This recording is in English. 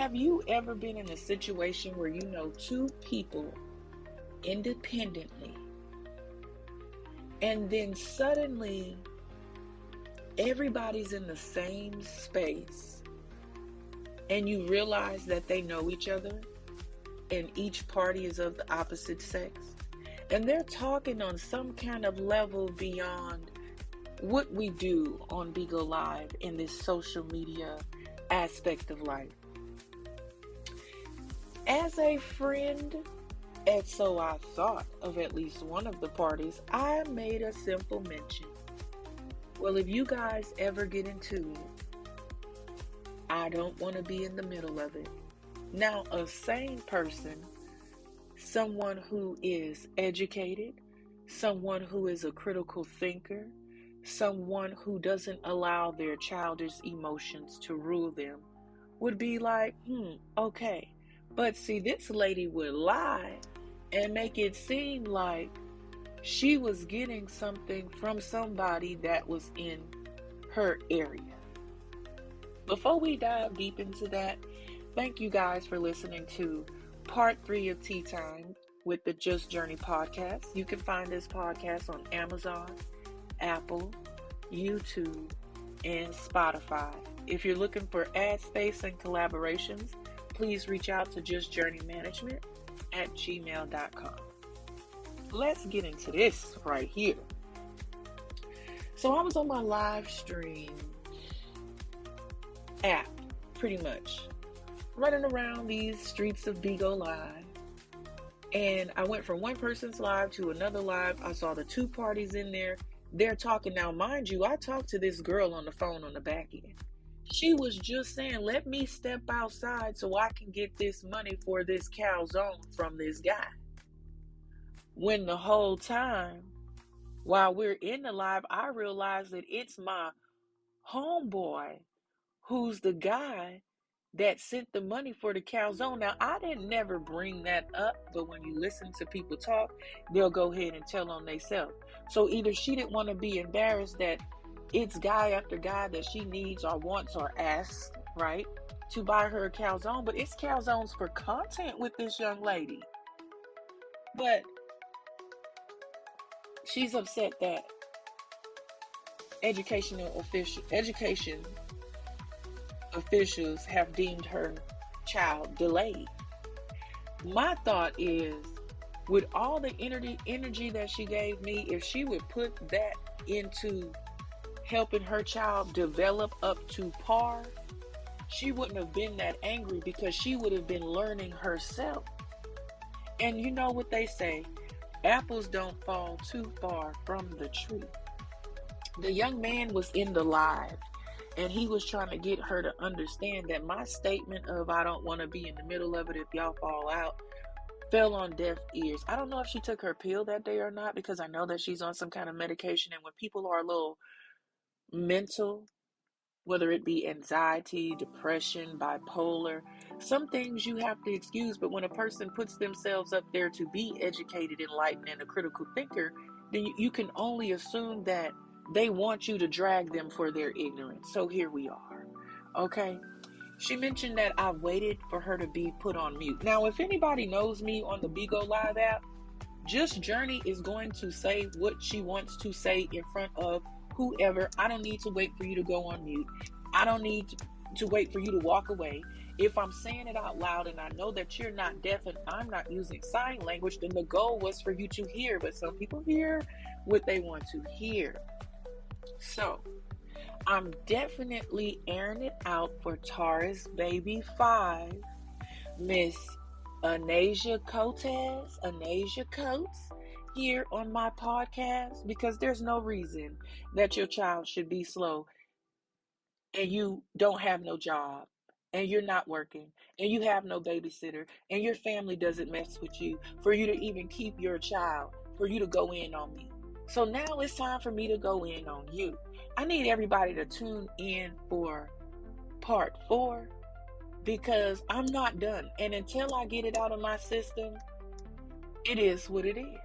Have you ever been in a situation where you know two people independently, and then suddenly everybody's in the same space, and you realize that they know each other, and each party is of the opposite sex, and they're talking on some kind of level beyond what we do on Bigo Live in this social media aspect of life? As a friend, and so I thought of at least one of the parties, I made a simple mention. Well, if you guys ever get into it, I don't want to be in the middle of it. Now, a sane person, someone who is educated, someone who is a critical thinker, someone who doesn't allow their childish emotions to rule them, would be like, okay. But see, this lady would lie and make it seem like she was getting something from somebody that was in her area. Before we dive deep into that, thank you guys for listening to Part 3 of Tea Time with the Just Journey podcast. You can find this podcast on Amazon, Apple, YouTube, and Spotify. If you're looking for ad space and collaborations, please reach out to justjourneymanagement@gmail.com. Let's get into this right here. So I was on my live stream app, pretty much, running around these streets of Bigo Live. And I went from one person's live to another live. I saw the two parties in there. They're talking. Now, mind you, I talked to this girl on the phone on the back end. She was just saying, let me step outside so I can get this money for this calzone from this guy. When the whole time, while we're in the live, I realized that it's my homeboy who's the guy that sent the money for the calzone. Now, I didn't never bring that up, but when you listen to people talk, they'll go ahead and tell on themselves. So either she didn't want to be embarrassed that it's guy after guy that she needs or wants or asks, right, to buy her a calzone, but it's calzones for content with this young lady. But she's upset that education officials have deemed her child delayed. My thought is, with all the energy that she gave me, if she would put that into helping her child develop up to par, she wouldn't have been that angry, because she would have been learning herself. And you know what they say, apples don't fall too far from the tree. The young man was in the live, and he was trying to get her to understand that my statement of I don't want to be in the middle of it if y'all fall out fell on deaf ears. I don't know if she took her pill that day or not, because I know that she's on some kind of medication, and when people are a little mental, whether it be anxiety, depression, bipolar, some things you have to excuse. But when a person puts themselves up there to be educated, enlightened, and a critical thinker, then you can only assume that they want you to drag them for their ignorance. So here we are. Okay. She mentioned that I waited for her to be put on mute. Now, if anybody knows me on the Bigo Live app, Just Journey is going to say what she wants to say in front of whoever. I don't need to wait for you to go on mute. I don't need to wait for you to walk away. If I'm saying it out loud and I know that you're not deaf and I'm not using sign language, then the goal was for you to hear. But some people hear what they want to hear. So I'm definitely airing it out for Taurus Baby 5, Miss Anasia Coates here on my podcast, because there's no reason that your child should be slow and you don't have no job and you're not working and you have no babysitter and your family doesn't mess with you for you to even keep your child, for you to go in on me. So now it's time for me to go in on you. I need everybody to tune in for part 4, because I'm not done. And until I get it out of my system, it is what it is.